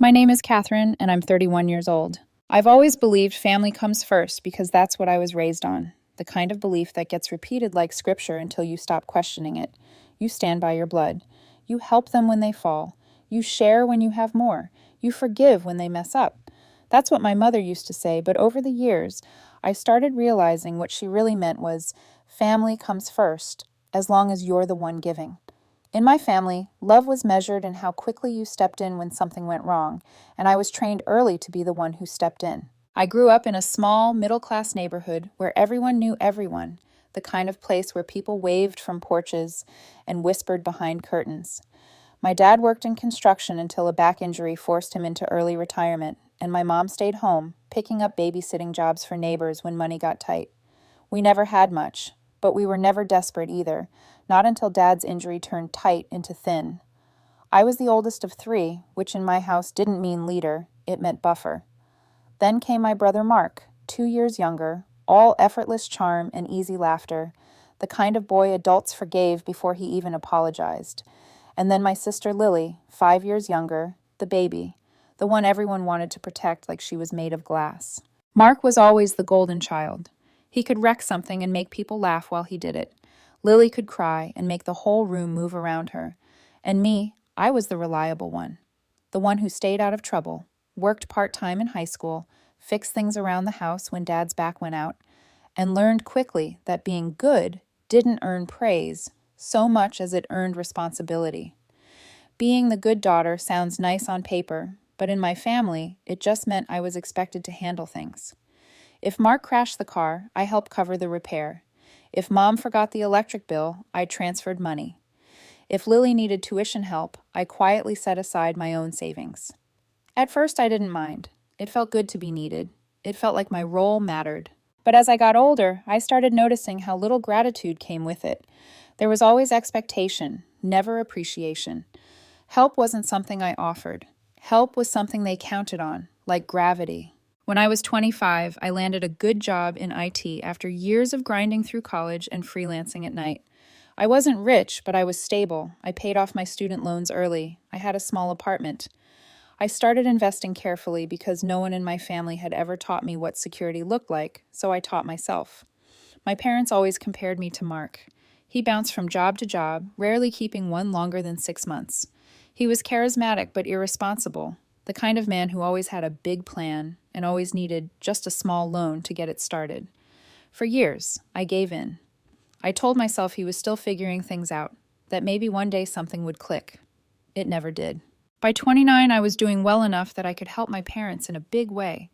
My name is Catherine, and I'm 31 years old. I've always believed family comes first because that's what I was raised on, the kind of belief that gets repeated like scripture until you stop questioning it. You stand by your blood. You help them when they fall. You share when you have more. You forgive when they mess up. That's what my mother used to say, but over the years, I started realizing what she really meant was family comes first, as long as you're the one giving. In my family, love was measured in how quickly you stepped in when something went wrong, and I was trained early to be the one who stepped in. I grew up in a small, middle-class neighborhood where everyone knew everyone, the kind of place where people waved from porches and whispered behind curtains. My dad worked in construction until a back injury forced him into early retirement, and my mom stayed home, picking up babysitting jobs for neighbors when money got tight. We never had much, but we were never desperate either, not until Dad's injury turned tight into thin. I was the oldest of three, which in my house didn't mean leader, it meant buffer. Then came my brother Mark, 2 years younger, all effortless charm and easy laughter, the kind of boy adults forgave before he even apologized. And then my sister Lily, 5 years younger, the baby, the one everyone wanted to protect like she was made of glass. Mark was always the golden child. He could wreck something and make people laugh while he did it. Lily could cry and make the whole room move around her. And me, I was the reliable one. The one who stayed out of trouble, worked part-time in high school, fixed things around the house when Dad's back went out, and learned quickly that being good didn't earn praise so much as it earned responsibility. Being the good daughter sounds nice on paper, but in my family, it just meant I was expected to handle things. If Mark crashed the car, I helped cover the repair. If Mom forgot the electric bill, I transferred money. If Lily needed tuition help, I quietly set aside my own savings. At first, I didn't mind. It felt good to be needed. It felt like my role mattered. But as I got older, I started noticing how little gratitude came with it. There was always expectation, never appreciation. Help wasn't something I offered. Help was something they counted on, like gravity. When I was 25, I landed a good job in IT after years of grinding through college and freelancing at night. I wasn't rich, but I was stable. I paid off my student loans early. I had a small apartment. I started investing carefully because no one in my family had ever taught me what security looked like, so I taught myself. My parents always compared me to Mark. He bounced from job to job, rarely keeping one longer than 6 months. He was charismatic but irresponsible, the kind of man who always had a big plan and always needed just a small loan to get it started. For years, I gave in. I told myself he was still figuring things out, that maybe one day something would click. It never did. By 29, I was doing well enough that I could help my parents in a big way.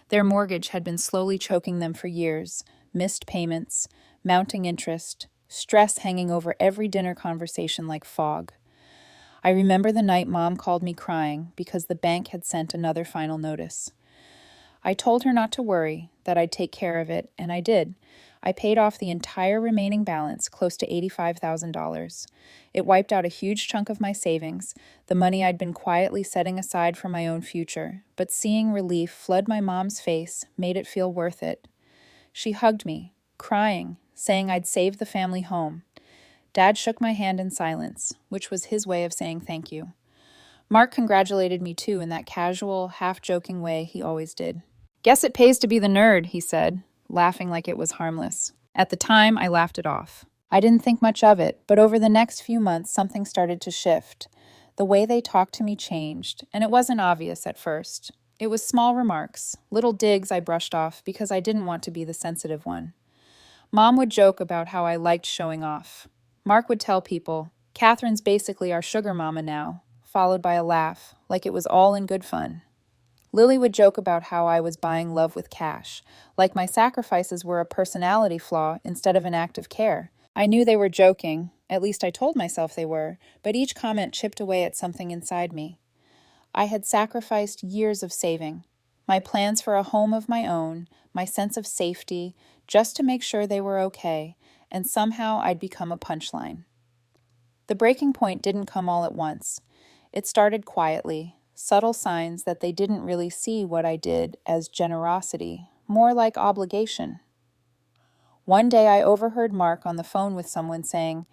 Their mortgage had been slowly choking them for years, missed payments, mounting interest, stress hanging over every dinner conversation like fog. I remember the night Mom called me crying because the bank had sent another final notice. I told her not to worry, that I'd take care of it, and I did. I paid off the entire remaining balance, close to $85,000. It wiped out a huge chunk of my savings, the money I'd been quietly setting aside for my own future, but seeing relief flood my mom's face made it feel worth it. She hugged me, crying, saying I'd saved the family home. Dad shook my hand in silence, which was his way of saying thank you. Mark congratulated me too in that casual, half-joking way he always did. "Guess it pays to be the nerd," he said, laughing like it was harmless. At the time, I laughed it off. I didn't think much of it, but over the next few months, something started to shift. The way they talked to me changed, and it wasn't obvious at first. It was small remarks, little digs I brushed off because I didn't want to be the sensitive one. Mom would joke about how I liked showing off. Mark would tell people, "Catherine's basically our sugar mama now," followed by a laugh, like it was all in good fun. Lily would joke about how I was buying love with cash, like my sacrifices were a personality flaw instead of an act of care. I knew they were joking, at least I told myself they were, but each comment chipped away at something inside me. I had sacrificed years of saving, my plans for a home of my own, my sense of safety, just to make sure they were okay, and somehow I'd become a punchline. The breaking point didn't come all at once. It started quietly, subtle signs that they didn't really see what I did as generosity, more like obligation. One day I overheard Mark on the phone with someone saying,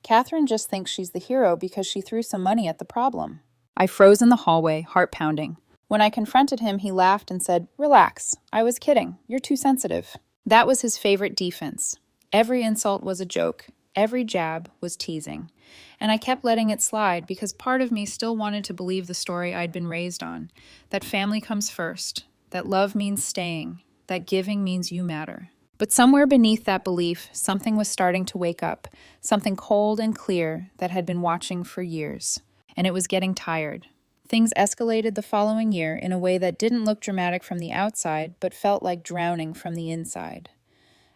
"Catherine just thinks she's the hero because she threw some money at the problem." I froze in the hallway, heart pounding. When I confronted him, he laughed and said, "Relax. I was kidding. You're too sensitive." That was his favorite defense. Every insult was a joke. Every jab was teasing. And I kept letting it slide because part of me still wanted to believe the story I'd been raised on, that family comes first, that love means staying, that giving means you matter. But somewhere beneath that belief, something was starting to wake up, something cold and clear that had been watching for years. And it was getting tired. Things escalated the following year in a way that didn't look dramatic from the outside, but felt like drowning from the inside.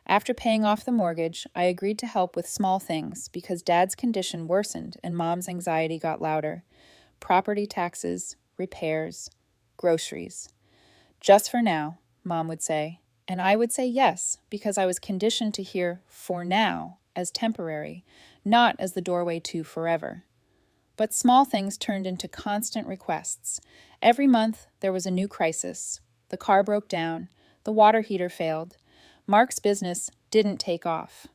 After paying off the mortgage, I agreed to help with small things because Dad's condition worsened and Mom's anxiety got louder. Property taxes, repairs, groceries. Just for now, Mom would say, and I would say yes because I was conditioned to hear "for now" as temporary, not as the doorway to forever. But small things turned into constant requests. Every month, there was a new crisis. The car broke down. The water heater failed. Mark's business didn't take off.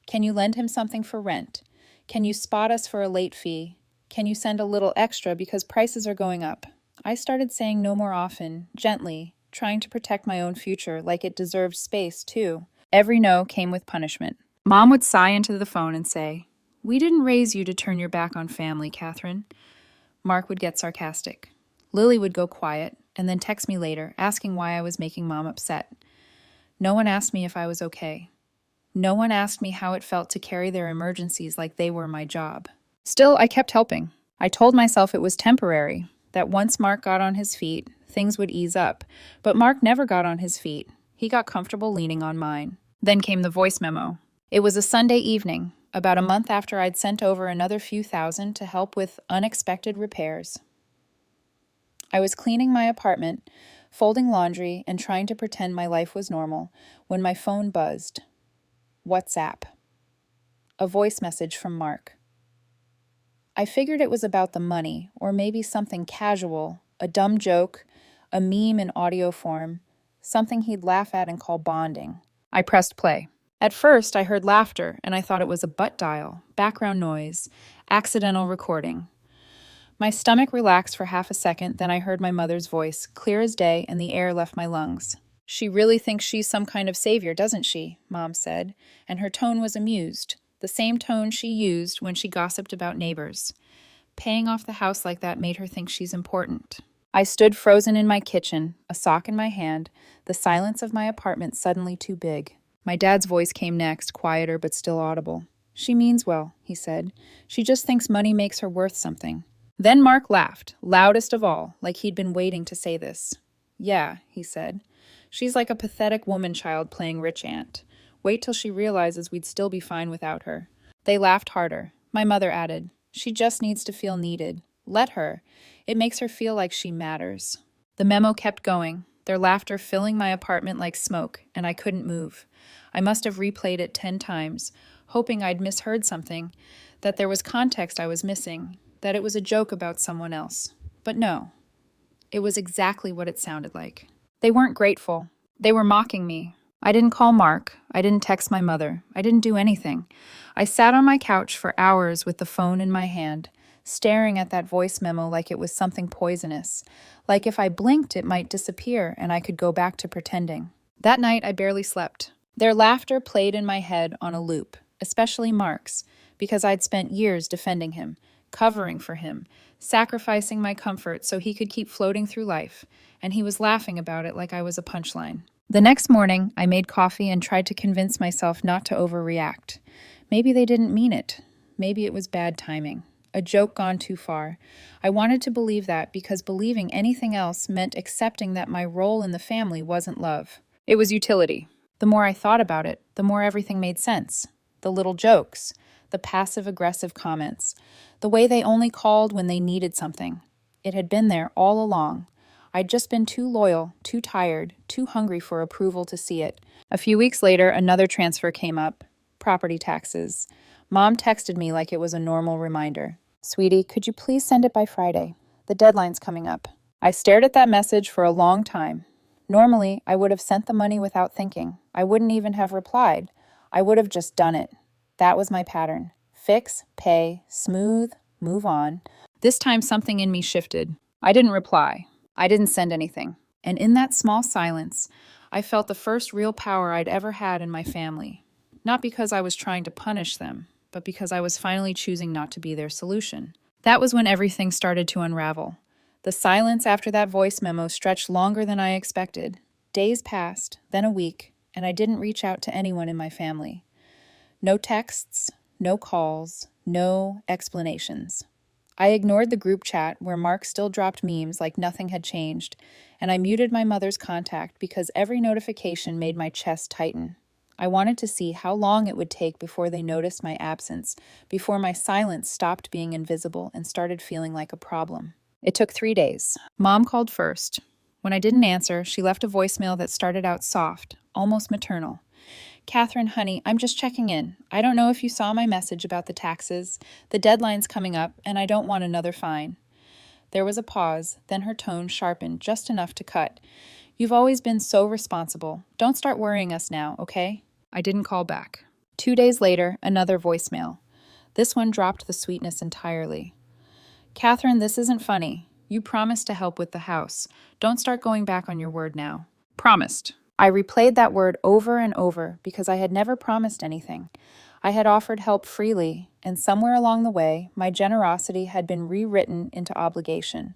Can you lend him something for rent? Can you spot us for a late fee? Can you send a little extra because prices are going up? I started saying no more often, gently, trying to protect my own future like it deserved space, too. Every no came with punishment. Mom would sigh into the phone and say, "We didn't raise you to turn your back on family, Catherine." Mark would get sarcastic. Lily would go quiet and then text me later, asking why I was making Mom upset. No one asked me if I was okay. No one asked me how it felt to carry their emergencies like they were my job. Still, I kept helping. I told myself it was temporary, that once Mark got on his feet, things would ease up. But Mark never got on his feet. He got comfortable leaning on mine. Then came the voice memo. It was a Sunday evening, about a month after I'd sent over another few thousand to help with unexpected repairs. I was cleaning my apartment, folding laundry, and trying to pretend my life was normal when my phone buzzed. WhatsApp. A voice message from Mark. I figured it was about the money, or maybe something casual, a dumb joke, a meme in audio form, something he'd laugh at and call bonding. I pressed play. At first, I heard laughter, and I thought it was a butt dial, background noise, accidental recording. My stomach relaxed for half a second, then I heard my mother's voice, clear as day, and the air left my lungs. "She really thinks she's some kind of savior, doesn't she?" Mom said, and her tone was amused, the same tone she used when she gossiped about neighbors. Paying off the house like that made her think she's important. I stood frozen in my kitchen, a sock in my hand, the silence of my apartment suddenly too big. My dad's voice came next, quieter but still audible. "She means well," he said. "She just thinks money makes her worth something." Then Mark laughed, loudest of all, like he'd been waiting to say this. "Yeah," he said. "She's like a pathetic woman child playing rich aunt. Wait till she realizes we'd still be fine without her." They laughed harder. My mother added, "She just needs to feel needed. Let her. It makes her feel like she matters." The memo kept going, their laughter filling my apartment like smoke, and I couldn't move. I must have replayed it 10 times, hoping I'd misheard something, that there was context I was missing, that it was a joke about someone else. But no, it was exactly what it sounded like. They weren't grateful. They were mocking me. I didn't call Mark. I didn't text my mother. I didn't do anything. I sat on my couch for hours with the phone in my hand, staring at that voice memo like it was something poisonous, like if I blinked it might disappear and I could go back to pretending. That night I barely slept. Their laughter played in my head on a loop, especially Mark's, because I'd spent years defending him, covering for him, sacrificing my comfort so he could keep floating through life, and he was laughing about it like I was a punchline. The next morning, I made coffee and tried to convince myself not to overreact. Maybe they didn't mean it. Maybe it was bad timing. A joke gone too far. I wanted to believe that because believing anything else meant accepting that my role in the family wasn't love. It was utility. The more I thought about it, the more everything made sense. The little jokes, the passive-aggressive comments, the way they only called when they needed something. It had been there all along. I'd just been too loyal, too tired, too hungry for approval to see it. A few weeks later, another transfer came up. Property taxes. Mom texted me like it was a normal reminder. "Sweetie, could you please send it by Friday? The deadline's coming up." I stared at that message for a long time. Normally, I would have sent the money without thinking. I wouldn't even have replied. I would have just done it. That was my pattern. Fix, pay, smooth, move on. This time something in me shifted. I didn't reply. I didn't send anything. And in that small silence, I felt the first real power I'd ever had in my family. Not because I was trying to punish them, but because I was finally choosing not to be their solution. That was when everything started to unravel. The silence after that voice memo stretched longer than I expected. Days passed, then a week, and I didn't reach out to anyone in my family. No texts, no calls, no explanations. I ignored the group chat where Mark still dropped memes like nothing had changed, and I muted my mother's contact because every notification made my chest tighten. I wanted to see how long it would take before they noticed my absence, before my silence stopped being invisible and started feeling like a problem. It took 3 days. Mom called first. When I didn't answer, she left a voicemail that started out soft, almost maternal. "Catherine, honey, I'm just checking in. I don't know if you saw my message about the taxes. The deadline's coming up, and I don't want another fine." There was a pause, then her tone sharpened just enough to cut. "You've always been so responsible. Don't start worrying us now, okay?" I didn't call back. 2 days later, another voicemail. This one dropped the sweetness entirely. "Catherine, this isn't funny. You promised to help with the house. Don't start going back on your word now." Promised. I replayed that word over and over because I had never promised anything. I had offered help freely, and somewhere along the way, my generosity had been rewritten into obligation.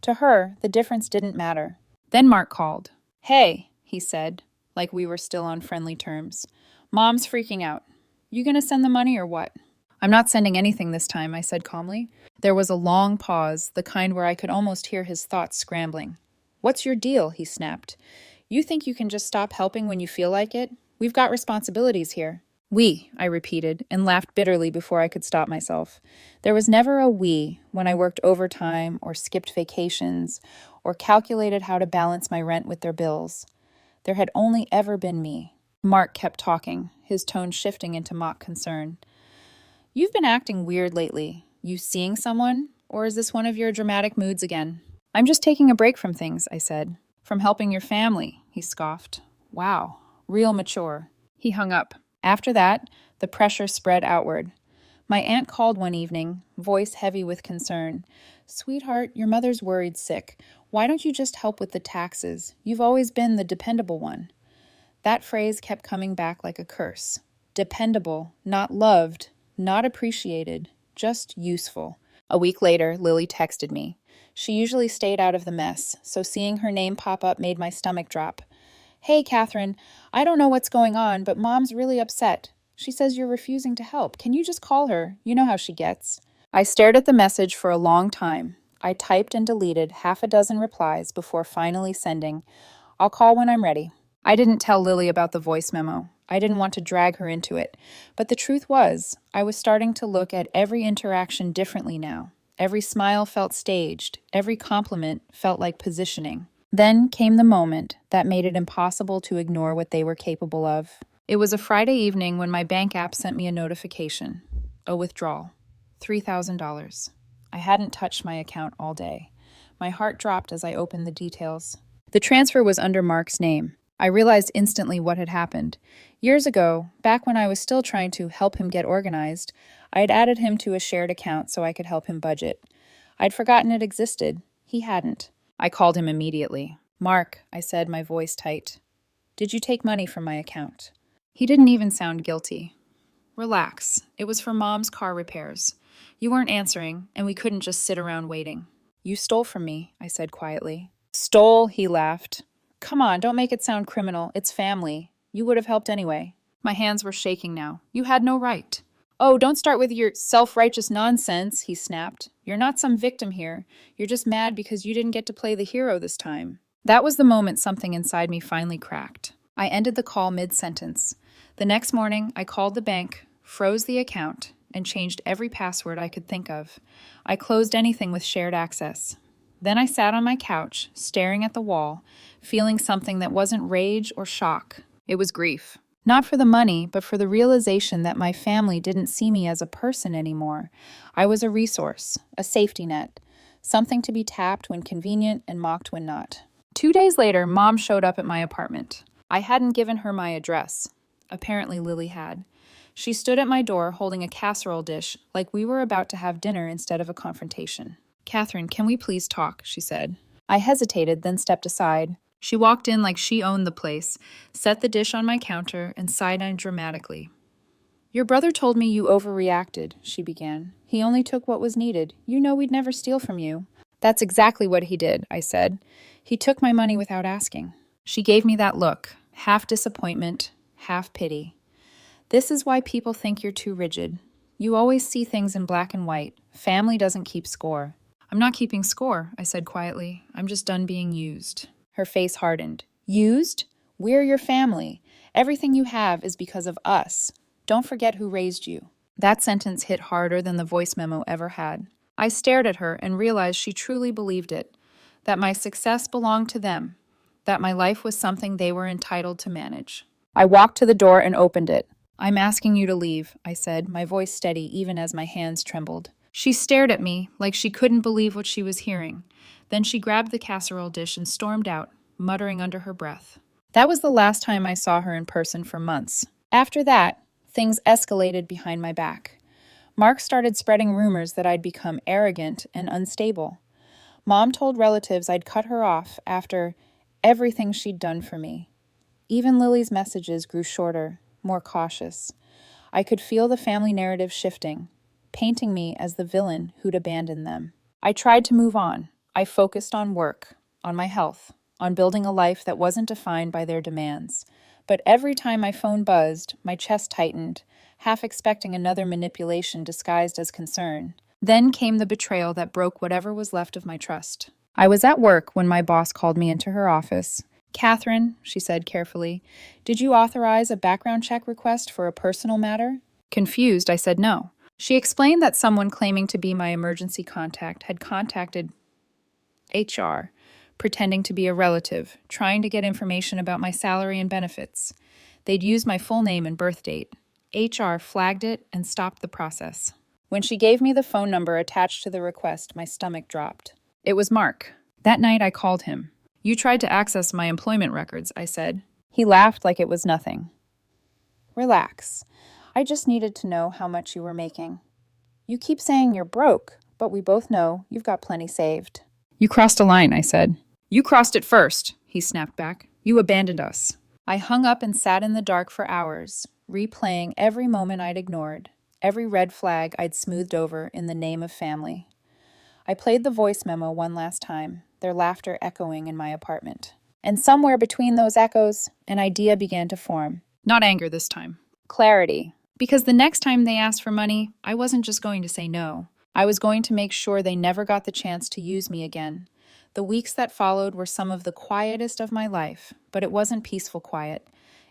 To her, the difference didn't matter. Then Mark called. "Hey," he said, like we were still on friendly terms. "Mom's freaking out. You gonna send the money or what?" "I'm not sending anything this time," I said calmly. There was a long pause, the kind where I could almost hear his thoughts scrambling. "What's your deal?" he snapped. "You think you can just stop helping when you feel like it? We've got responsibilities here." "We," I repeated, and laughed bitterly before I could stop myself. There was never a we when I worked overtime or skipped vacations or calculated how to balance my rent with their bills. There had only ever been me. Mark kept talking, his tone shifting into mock concern. "You've been acting weird lately. You seeing someone? Or is this one of your dramatic moods again?" "I'm just taking a break from things," I said. "From helping your family," he scoffed. "Wow, real mature." He hung up. After that, the pressure spread outward. My aunt called one evening, voice heavy with concern. "Sweetheart, your mother's worried sick. Why don't you just help with the taxes? You've always been the dependable one." That phrase kept coming back like a curse. Dependable, not loved, not appreciated, just useful. A week later, Lily texted me. She usually stayed out of the mess, so seeing her name pop up made my stomach drop. "Hey, Catherine, I don't know what's going on, but Mom's really upset. She says you're refusing to help. Can you just call her? You know how she gets." I stared at the message for a long time. I typed and deleted half a dozen replies before finally sending, "I'll call when I'm ready." I didn't tell Lily about the voice memo. I didn't want to drag her into it. But the truth was, I was starting to look at every interaction differently now. Every smile felt staged. Every compliment felt like positioning. Then came the moment that made it impossible to ignore what they were capable of. It was a Friday evening when my bank app sent me a notification. A withdrawal. $3,000. I hadn't touched my account all day. My heart dropped as I opened the details. The transfer was under Mark's name. I realized instantly what had happened. Years ago, back when I was still trying to help him get organized, I had added him to a shared account so I could help him budget. I'd forgotten it existed. He hadn't. I called him immediately. "Mark," I said, my voice tight. "Did you take money from my account?" He didn't even sound guilty. "Relax. It was for Mom's car repairs. You weren't answering, and we couldn't just sit around waiting." "You stole from me," I said quietly. "Stole?" he laughed. "Come on, don't make it sound criminal. It's family. You would have helped anyway." My hands were shaking now. "You had no right." "Oh, don't start with your self-righteous nonsense," he snapped. "You're not some victim here. You're just mad because you didn't get to play the hero this time." That was the moment something inside me finally cracked. I ended the call mid-sentence. The next morning, I called the bank, froze the account, and changed every password I could think of. I closed anything with shared access. Then I sat on my couch, staring at the wall, feeling something that wasn't rage or shock. It was grief. Not for the money, but for the realization that my family didn't see me as a person anymore. I was a resource, a safety net, something to be tapped when convenient and mocked when not. 2 days later, Mom showed up at my apartment. I hadn't given her my address. Apparently, Lily had. She stood at my door holding a casserole dish like we were about to have dinner instead of a confrontation. "Catherine, can we please talk?" she said. I hesitated, then stepped aside. She walked in like she owned the place, set the dish on my counter, and sighed dramatically. "Your brother told me you overreacted," she began. "He only took what was needed. You know we'd never steal from you." "That's exactly what he did," I said. "He took my money without asking." She gave me that look, half disappointment, half pity. "This is why people think you're too rigid. You always see things in black and white. Family doesn't keep score." "I'm not keeping score," I said quietly. "I'm just done being used." Her face hardened. "Used? We're your family. Everything you have is because of us. Don't forget who raised you." That sentence hit harder than the voice memo ever had. I stared at her and realized she truly believed it, that my success belonged to them, that my life was something they were entitled to manage. I walked to the door and opened it. "I'm asking you to leave," I said, my voice steady even as my hands trembled. She stared at me like she couldn't believe what she was hearing. Then she grabbed the casserole dish and stormed out, muttering under her breath. That was the last time I saw her in person for months. After that, things escalated behind my back. Mark started spreading rumors that I'd become arrogant and unstable. Mom told relatives I'd cut her off after everything she'd done for me. Even Lily's messages grew shorter, more cautious. I could feel the family narrative shifting, painting me as the villain who'd abandoned them. I tried to move on. I focused on work, on my health, on building a life that wasn't defined by their demands. But every time my phone buzzed, my chest tightened, half expecting another manipulation disguised as concern. Then came the betrayal that broke whatever was left of my trust. I was at work when my boss called me into her office. "Catherine," she said carefully, "did you authorize a background check request for a personal matter?" Confused, I said no. She explained that someone claiming to be my emergency contact had contacted HR, pretending to be a relative, trying to get information about my salary and benefits. They'd used my full name and birth date. HR flagged it and stopped the process. When she gave me the phone number attached to the request, my stomach dropped. It was Mark. That night I called him. "You tried to access my employment records," I said. He laughed like it was nothing. "Relax. I just needed to know how much you were making. You keep saying you're broke, but we both know you've got plenty saved." "You crossed a line," I said. "You crossed it first," he snapped back. "You abandoned us." I hung up and sat in the dark for hours, replaying every moment I'd ignored, every red flag I'd smoothed over in the name of family. I played the voice memo one last time, their laughter echoing in my apartment. And somewhere between those echoes, an idea began to form. Not anger this time. Clarity. Because the next time they asked for money, I wasn't just going to say no. I was going to make sure they never got the chance to use me again. The weeks that followed were some of the quietest of my life, but it wasn't peaceful quiet.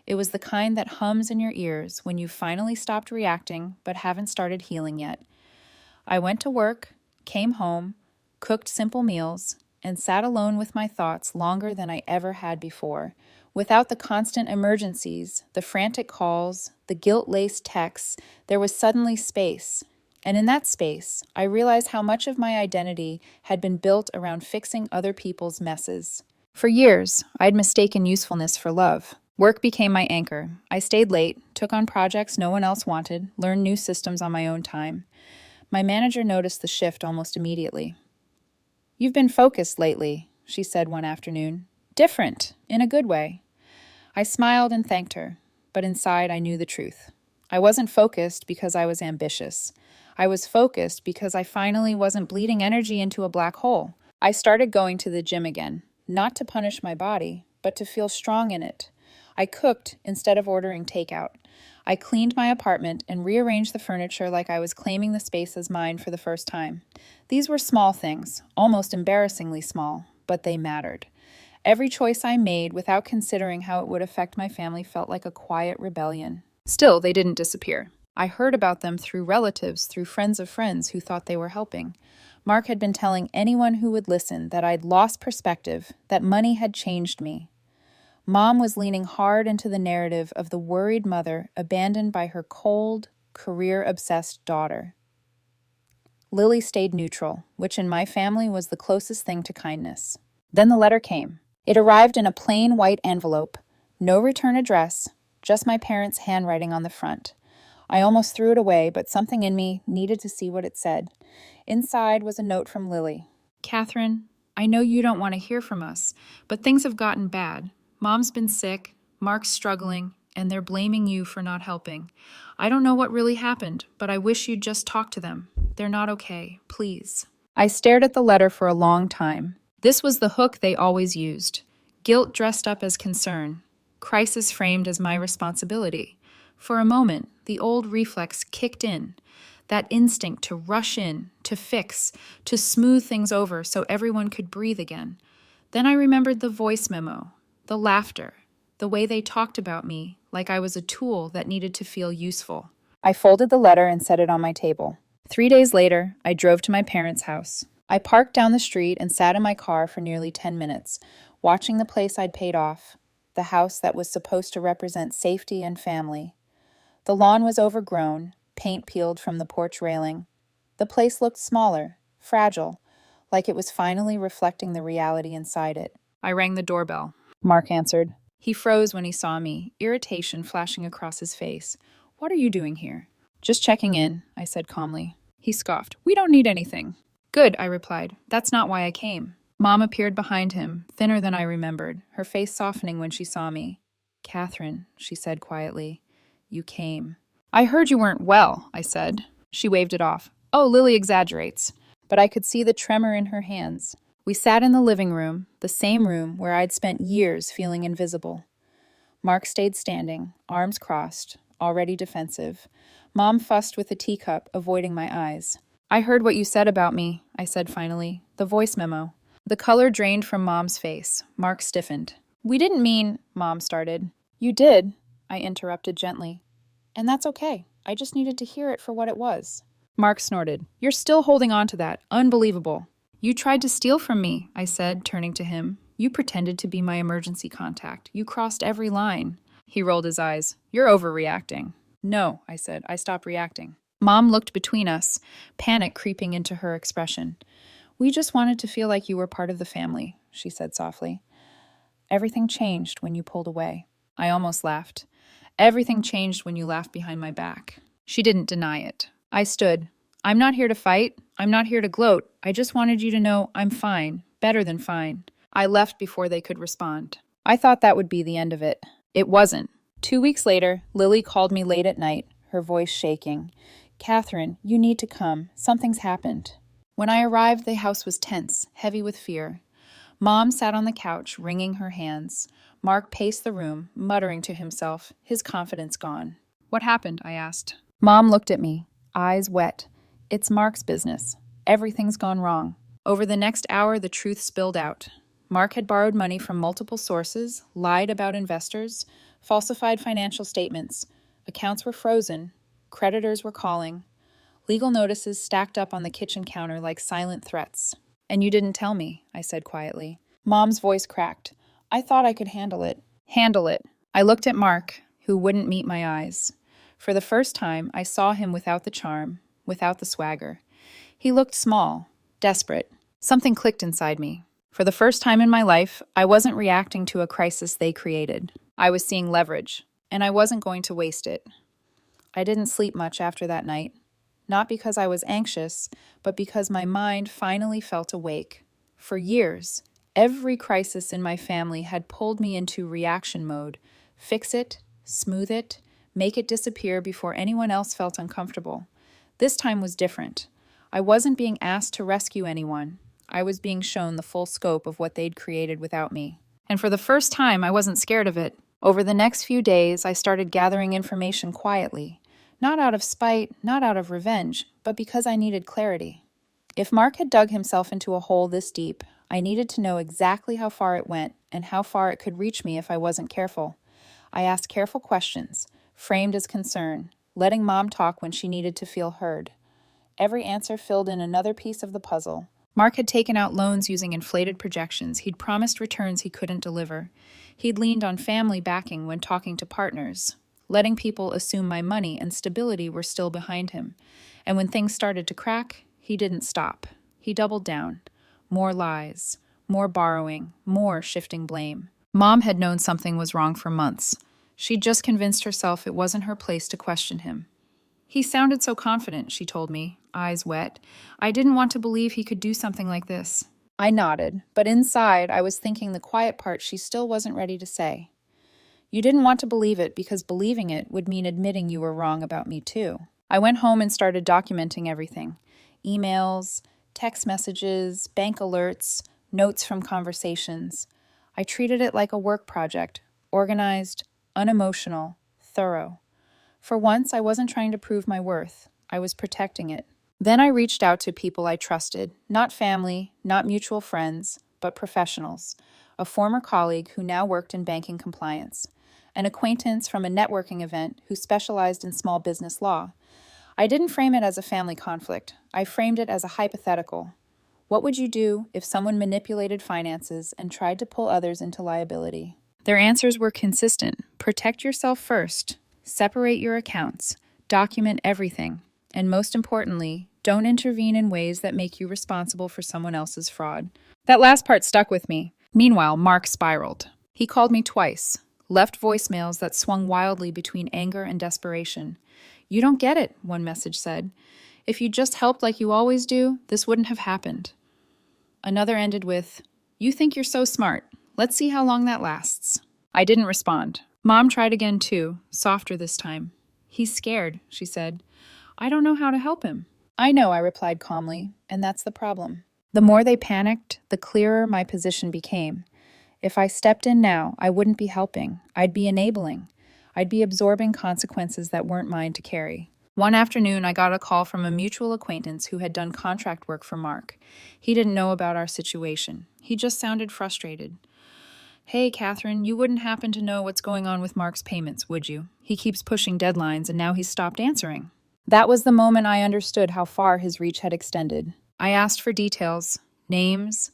It was the kind that hums in your ears when you've finally stopped reacting but haven't started healing yet. I went to work, came home, cooked simple meals, and sat alone with my thoughts longer than I ever had before. Without the constant emergencies, the frantic calls, the guilt-laced texts, there was suddenly space. And in that space, I realized how much of my identity had been built around fixing other people's messes. For years, I'd mistaken usefulness for love. Work became my anchor. I stayed late, took on projects no one else wanted, learned new systems on my own time. My manager noticed the shift almost immediately. "You've been focused lately," she said one afternoon. "Different, in a good way." I smiled and thanked her, but inside I knew the truth. I wasn't focused because I was ambitious. I was focused because I finally wasn't bleeding energy into a black hole. I started going to the gym again, not to punish my body, but to feel strong in it. I cooked instead of ordering takeout. I cleaned my apartment and rearranged the furniture like I was claiming the space as mine for the first time. These were small things, almost embarrassingly small, but they mattered. Every choice I made without considering how it would affect my family felt like a quiet rebellion. Still, they didn't disappear. I heard about them through relatives, through friends of friends who thought they were helping. Mark had been telling anyone who would listen that I'd lost perspective, that money had changed me. Mom was leaning hard into the narrative of the worried mother abandoned by her cold, career-obsessed daughter. Lily stayed neutral, which in my family was the closest thing to kindness. Then the letter came. It arrived in a plain white envelope, no return address, just my parents' handwriting on the front. I almost threw it away, but something in me needed to see what it said. Inside was a note from Lily. Catherine, I know you don't want to hear from us, but things have gotten bad. Mom's been sick, Mark's struggling, and they're blaming you for not helping. I don't know what really happened, but I wish you'd just talk to them. They're not okay, please. I stared at the letter for a long time. This was the hook they always used. Guilt dressed up as concern. Crisis framed as my responsibility. For a moment, the old reflex kicked in. That instinct to rush in, to fix, to smooth things over so everyone could breathe again. Then I remembered the voice memo, the laughter, the way they talked about me like I was a tool that needed to feel useful. I folded the letter and set it on my table. 3 days later, I drove to my parents' house. I parked down the street and sat in my car for nearly 10 minutes, watching the place I'd paid off, the house that was supposed to represent safety and family. The lawn was overgrown, paint peeled from the porch railing. The place looked smaller, fragile, like it was finally reflecting the reality inside it. I rang the doorbell. Mark answered. He froze when he saw me, irritation flashing across his face. What are you doing here? Just checking in, I said calmly. He scoffed. We don't need anything. Good, I replied. That's not why I came. Mom appeared behind him, thinner than I remembered, her face softening when she saw me. Catherine, she said quietly, you came. I heard you weren't well, I said. She waved it off. Oh, Lily exaggerates. But I could see the tremor in her hands. We sat in the living room, the same room where I'd spent years feeling invisible. Mark stayed standing, arms crossed, already defensive. Mom fussed with a teacup, avoiding my eyes. I heard what you said about me, I said finally. The voice memo. The color drained from Mom's face. Mark stiffened. We didn't mean, Mom started. You did, I interrupted gently. And that's okay. I just needed to hear it for what it was. Mark snorted. You're still holding on to that. Unbelievable. You tried to steal from me, I said, turning to him. You pretended to be my emergency contact. You crossed every line. He rolled his eyes. You're overreacting. No, I said. I stopped reacting. Mom looked between us, panic creeping into her expression. We just wanted to feel like you were part of the family, she said softly. Everything changed when you pulled away. I almost laughed. Everything changed when you laughed behind my back. She didn't deny it. I stood. I'm not here to fight. I'm not here to gloat. I just wanted you to know I'm fine. Better than fine. I left before they could respond. I thought that would be the end of it. It wasn't. 2 weeks later, Lily called me late at night, her voice shaking. Catherine, you need to come. Something's happened. When I arrived, the house was tense, heavy with fear. Mom sat on the couch, wringing her hands. Mark paced the room, muttering to himself, his confidence gone. What happened? I asked. Mom looked at me, eyes wet. It's Mark's business. Everything's gone wrong. Over the next hour, the truth spilled out. Mark had borrowed money from multiple sources, lied about investors, falsified financial statements. Accounts were frozen. Creditors were calling. Legal notices stacked up on the kitchen counter like silent threats. And you didn't tell me, I said quietly. Mom's voice cracked. I thought I could handle it. Handle it. I looked at Mark, who wouldn't meet my eyes. For the first time, I saw him without the charm, without the swagger. He looked small, desperate. Something clicked inside me. For the first time in my life, I wasn't reacting to a crisis they created. I was seeing leverage, and I wasn't going to waste it. I didn't sleep much after that night. Not because I was anxious, but because my mind finally felt awake. For years, every crisis in my family had pulled me into reaction mode. Fix it, smooth it, make it disappear before anyone else felt uncomfortable. This time was different. I wasn't being asked to rescue anyone. I was being shown the full scope of what they'd created without me. And for the first time, I wasn't scared of it. Over the next few days, I started gathering information quietly. Not out of spite, not out of revenge, but because I needed clarity. If Mark had dug himself into a hole this deep, I needed to know exactly how far it went and how far it could reach me if I wasn't careful. I asked careful questions, framed as concern, letting Mom talk when she needed to feel heard. Every answer filled in another piece of the puzzle. Mark had taken out loans using inflated projections. He'd promised returns he couldn't deliver. He'd leaned on family backing when talking to partners, letting people assume my money and stability were still behind him. And when things started to crack, he didn't stop. He doubled down. More lies, more borrowing, more shifting blame. Mom had known something was wrong for months. She'd just convinced herself it wasn't her place to question him. He sounded so confident, she told me, eyes wet. I didn't want to believe he could do something like this. I nodded, but inside I was thinking the quiet part she still wasn't ready to say. You didn't want to believe it because believing it would mean admitting you were wrong about me too. I went home and started documenting everything. Emails, text messages, bank alerts, notes from conversations. I treated it like a work project, organized, unemotional, thorough. For once, I wasn't trying to prove my worth. I was protecting it. Then I reached out to people I trusted, not family, not mutual friends, but professionals. A former colleague who now worked in banking compliance, an acquaintance from a networking event who specialized in small business law. I didn't frame it as a family conflict. I framed it as a hypothetical. What would you do if someone manipulated finances and tried to pull others into liability? Their answers were consistent. Protect yourself first. Separate your accounts. Document everything. And most importantly, don't intervene in ways that make you responsible for someone else's fraud. That last part stuck with me. Meanwhile, Mark spiraled. He called me twice, left voicemails that swung wildly between anger and desperation. You don't get it, one message said. If you just helped like you always do, this wouldn't have happened. Another ended with, you think you're so smart. Let's see how long that lasts. I didn't respond. Mom tried again too, softer this time. He's scared, she said. I don't know how to help him. I know, I replied calmly, and that's the problem. The more they panicked, the clearer my position became. If I stepped in now, I wouldn't be helping. I'd be enabling. I'd be absorbing consequences that weren't mine to carry. One afternoon, I got a call from a mutual acquaintance who had done contract work for Mark. He didn't know about our situation. He just sounded frustrated. Hey, Catherine, you wouldn't happen to know what's going on with Mark's payments, would you? He keeps pushing deadlines and now he's stopped answering. That was the moment I understood how far his reach had extended. I asked for details, names,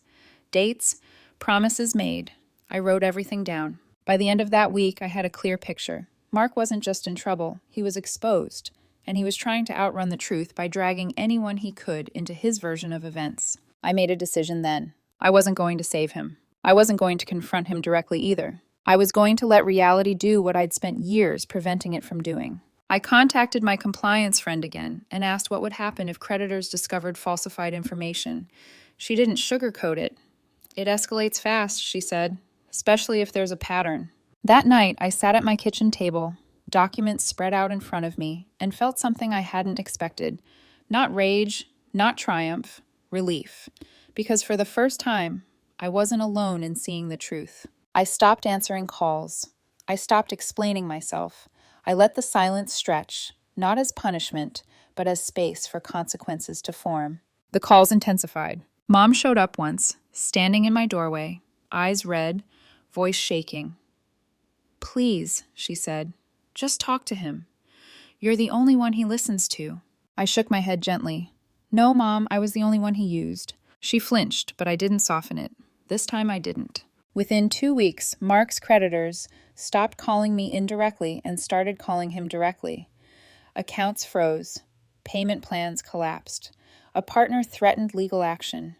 dates, promises made. I wrote everything down. By the end of that week, I had a clear picture. Mark wasn't just in trouble, he was exposed, and he was trying to outrun the truth by dragging anyone he could into his version of events. I made a decision then. I wasn't going to save him. I wasn't going to confront him directly either. I was going to let reality do what I'd spent years preventing it from doing. I contacted my compliance friend again and asked what would happen if creditors discovered falsified information. She didn't sugarcoat it. It escalates fast, she said, especially if there's a pattern. That night, I sat at my kitchen table, documents spread out in front of me, and felt something I hadn't expected. Not rage, not triumph, relief. Because for the first time, I wasn't alone in seeing the truth. I stopped answering calls. I stopped explaining myself. I let the silence stretch, not as punishment, but as space for consequences to form. The calls intensified. Mom showed up once, standing in my doorway, eyes red, voice shaking. Please, she said, just talk to him. You're the only one he listens to. I shook my head gently. No, Mom, I was the only one he used. She flinched, but I didn't soften it. This time I didn't. Within 2 weeks, Mark's creditors stopped calling me indirectly and started calling him directly. Accounts froze. Payment plans collapsed. A partner threatened legal action.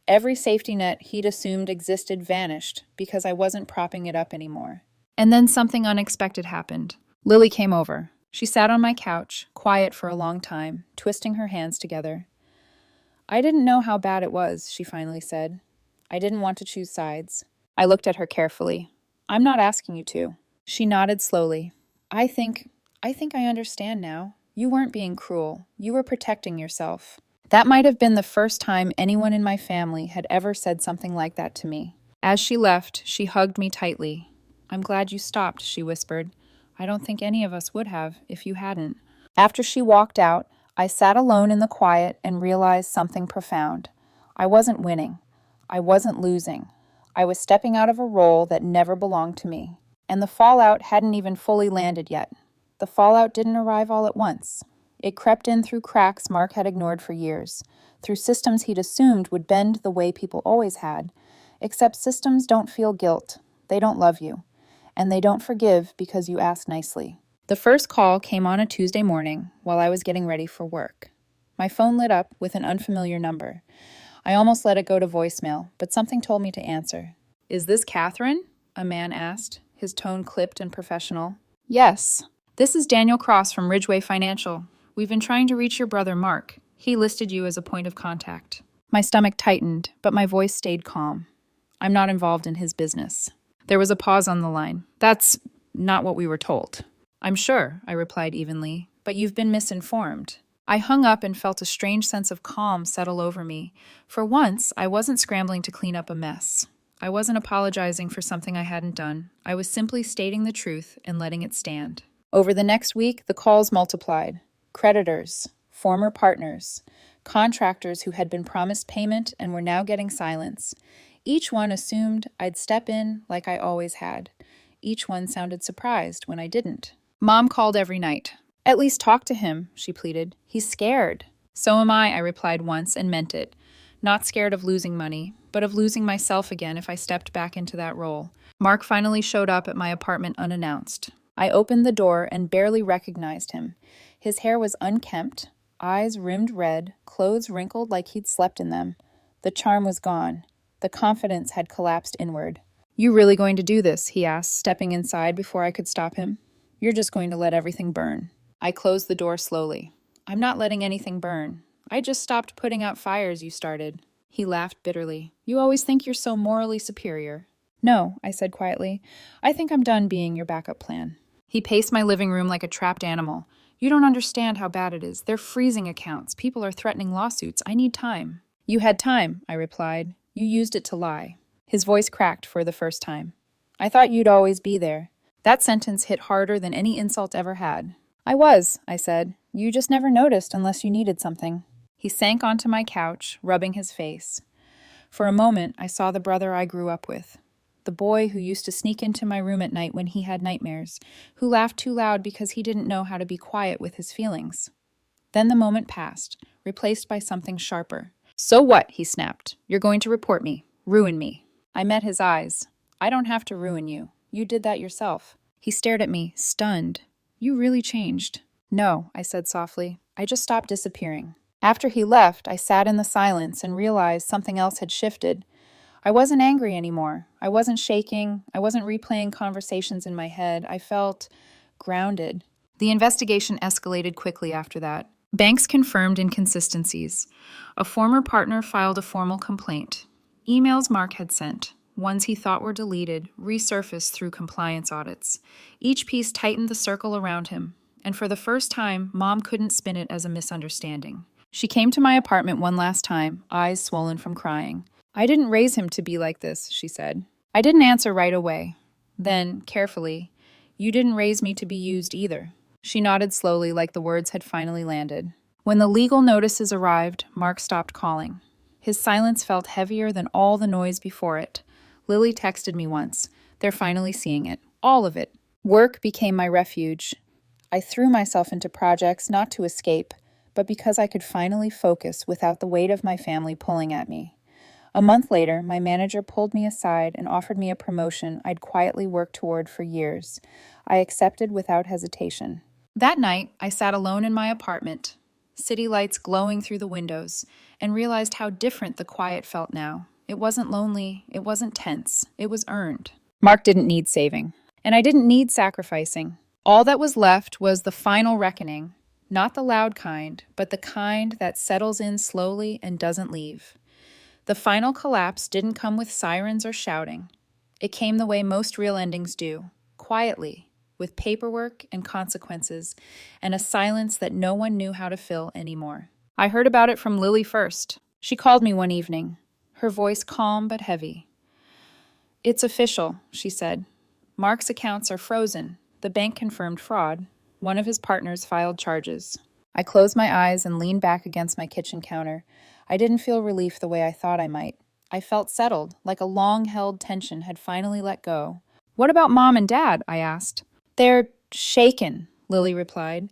Every safety net he'd assumed existed vanished because I wasn't propping it up anymore. And then something unexpected happened. Lily came over. She sat on my couch, quiet for a long time, twisting her hands together. I didn't know how bad it was, she finally said. I didn't want to choose sides. I looked at her carefully. I'm not asking you to. She nodded slowly. I think I understand now. You weren't being cruel. You were protecting yourself. That might have been the first time anyone in my family had ever said something like that to me. As she left, she hugged me tightly. I'm glad you stopped, she whispered. I don't think any of us would have if you hadn't. After she walked out, I sat alone in the quiet and realized something profound. I wasn't winning. I wasn't losing. I was stepping out of a role that never belonged to me. And the fallout hadn't even fully landed yet. The fallout didn't arrive all at once. It crept in through cracks Mark had ignored for years, through systems he'd assumed would bend the way people always had. Except systems don't feel guilt. They don't love you. And they don't forgive because you ask nicely. The first call came on a Tuesday morning while I was getting ready for work. My phone lit up with an unfamiliar number. I almost let it go to voicemail, but something told me to answer. Is this Catherine? A man asked, his tone clipped and professional. Yes. This is Daniel Cross from Ridgeway Financial. We've been trying to reach your brother, Mark. He listed you as a point of contact. My stomach tightened, but my voice stayed calm. I'm not involved in his business. There was a pause on the line. That's not what we were told. I'm sure, I replied evenly, but you've been misinformed. I hung up and felt a strange sense of calm settle over me. For once, I wasn't scrambling to clean up a mess. I wasn't apologizing for something I hadn't done. I was simply stating the truth and letting it stand. Over the next week, the calls multiplied. Creditors, former partners, contractors who had been promised payment and were now getting silence. Each one assumed I'd step in like I always had. Each one sounded surprised when I didn't. Mom called every night. At least talk to him, she pleaded. He's scared. So am I replied once and meant it. Not scared of losing money, but of losing myself again if I stepped back into that role. Mark finally showed up at my apartment unannounced. I opened the door and barely recognized him. His hair was unkempt, eyes rimmed red, clothes wrinkled like he'd slept in them. The charm was gone. The confidence had collapsed inward. You really going to do this? He asked, stepping inside before I could stop him. You're just going to let everything burn. I closed the door slowly. I'm not letting anything burn. I just stopped putting out fires you started. He laughed bitterly. You always think you're so morally superior. No, I said quietly. I think I'm done being your backup plan. He paced my living room like a trapped animal. You don't understand how bad it is. They're freezing accounts. People are threatening lawsuits. I need time. You had time, I replied. You used it to lie. His voice cracked for the first time. I thought you'd always be there. That sentence hit harder than any insult ever had. I was, I said. You just never noticed unless you needed something. He sank onto my couch, rubbing his face. For a moment, I saw the brother I grew up with. The boy who used to sneak into my room at night when he had nightmares, who laughed too loud because he didn't know how to be quiet with his feelings. Then the moment passed, replaced by something sharper. So what? He snapped. You're going to report me. Ruin me. I met his eyes. I don't have to ruin you. You did that yourself. He stared at me, stunned. You really changed. No, I said softly. I just stopped disappearing. After he left, I sat in the silence and realized something else had shifted. I wasn't angry anymore. I wasn't shaking. I wasn't replaying conversations in my head. I felt grounded. The investigation escalated quickly after that. Banks confirmed inconsistencies. A former partner filed a formal complaint. Emails Mark had sent, ones he thought were deleted, resurfaced through compliance audits. Each piece tightened the circle around him, and for the first time, Mom couldn't spin it as a misunderstanding. She came to my apartment one last time, eyes swollen from crying. I didn't raise him to be like this, she said. I didn't answer right away. Then, carefully, you didn't raise me to be used either. She nodded slowly like the words had finally landed. When the legal notices arrived, Mark stopped calling. His silence felt heavier than all the noise before it. Lily texted me once. They're finally seeing it. All of it. Work became my refuge. I threw myself into projects not to escape, but because I could finally focus without the weight of my family pulling at me. A month later, my manager pulled me aside and offered me a promotion I'd quietly worked toward for years. I accepted without hesitation. That night, I sat alone in my apartment, city lights glowing through the windows, and realized how different the quiet felt now. It wasn't lonely, it wasn't tense, it was earned. Mark didn't need saving, and I didn't need sacrificing. All that was left was the final reckoning, not the loud kind, but the kind that settles in slowly and doesn't leave. The final collapse didn't come with sirens or shouting. It came the way most real endings do, quietly, with paperwork and consequences, and a silence that no one knew how to fill anymore. I heard about it from Lily first. She called me one evening, her voice calm but heavy. It's official, she said. Mark's accounts are frozen. The bank confirmed fraud. One of his partners filed charges. I closed my eyes and leaned back against my kitchen counter. I didn't feel relief the way I thought I might. I felt settled, like a long-held tension had finally let go. What about Mom and Dad? I asked. They're shaken, Lily replied.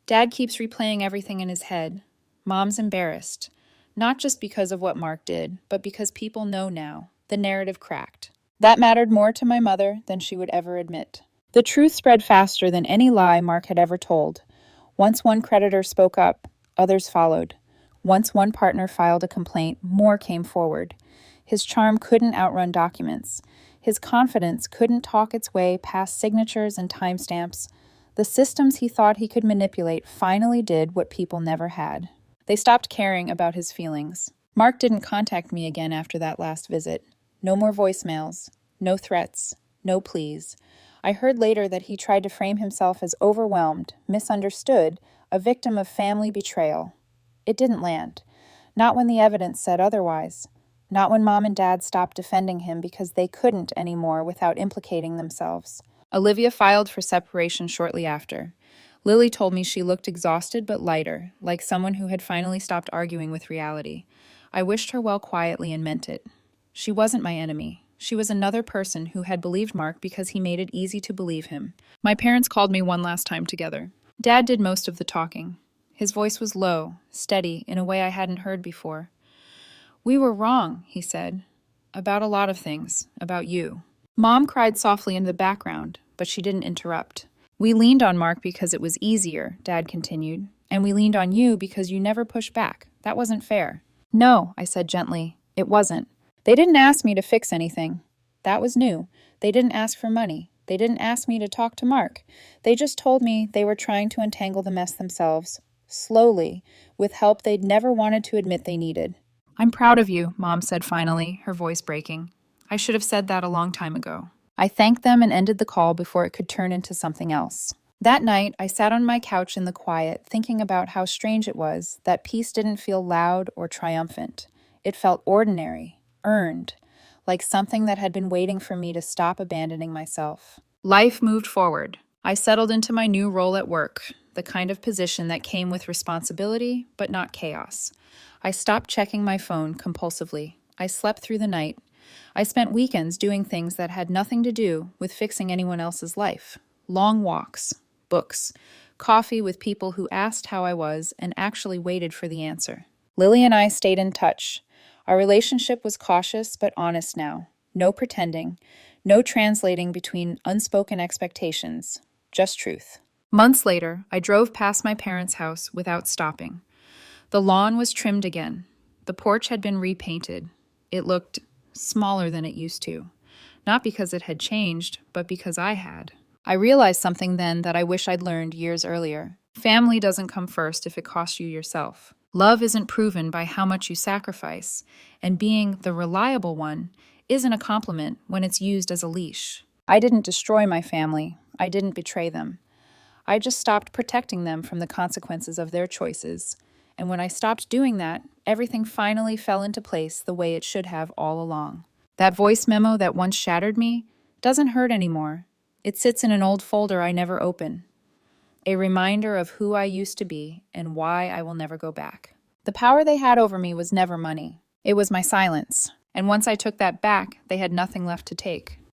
Dad keeps replaying everything in his head. Mom's embarrassed. Not just because of what Mark did, but because people know now. The narrative cracked. That mattered more to my mother than she would ever admit. The truth spread faster than any lie Mark had ever told. Once one creditor spoke up, others followed. Once one partner filed a complaint, more came forward. His charm couldn't outrun documents. His confidence couldn't talk its way past signatures and timestamps. The systems he thought he could manipulate finally did what people never had. They stopped caring about his feelings. Mark didn't contact me again after that last visit. No more voicemails, no threats, no pleas. I heard later that he tried to frame himself as overwhelmed, misunderstood, a victim of family betrayal. It didn't land. Not when the evidence said otherwise. Not when Mom and Dad stopped defending him because they couldn't anymore without implicating themselves. Olivia filed for separation shortly after. Lily told me she looked exhausted but lighter, like someone who had finally stopped arguing with reality. I wished her well quietly and meant it. She wasn't my enemy. She was another person who had believed Mark because he made it easy to believe him. My parents called me one last time together. Dad did most of the talking. His voice was low, steady, in a way I hadn't heard before. "We were wrong," he said. "About a lot of things. About you." Mom cried softly in the background, but she didn't interrupt. "We leaned on Mark because it was easier," Dad continued. "And we leaned on you because you never pushed back. That wasn't fair." "No," I said gently. "It wasn't. They didn't ask me to fix anything. That was new. They didn't ask for money. They didn't ask me to talk to Mark. They just told me they were trying to untangle the mess themselves, slowly, with help they'd never wanted to admit they needed." "I'm proud of you," Mom said finally, her voice breaking. "I should have said that a long time ago." I thanked them and ended the call before it could turn into something else. That night, I sat on my couch in the quiet, thinking about how strange it was that peace didn't feel loud or triumphant. It felt ordinary, earned, like something that had been waiting for me to stop abandoning myself. Life moved forward. I settled into my new role at work, the kind of position that came with responsibility, but not chaos. I stopped checking my phone compulsively. I slept through the night. I spent weekends doing things that had nothing to do with fixing anyone else's life. Long walks, books, coffee with people who asked how I was and actually waited for the answer. Lily and I stayed in touch. Our relationship was cautious but honest now. No pretending, no translating between unspoken expectations, just truth. Months later, I drove past my parents' house without stopping. The lawn was trimmed again. The porch had been repainted. It looked smaller than it used to. Not because it had changed, but because I had. I realized something then that I wish I'd learned years earlier. Family doesn't come first if it costs you yourself. Love isn't proven by how much you sacrifice, and being the reliable one isn't a compliment when it's used as a leash. I didn't destroy my family. I didn't betray them. I just stopped protecting them from the consequences of their choices. And when I stopped doing that, everything finally fell into place the way it should have all along. That voice memo that once shattered me doesn't hurt anymore. It sits in an old folder I never open. A reminder of who I used to be and why I will never go back. The power they had over me was never money. It was my silence. And once I took that back, they had nothing left to take.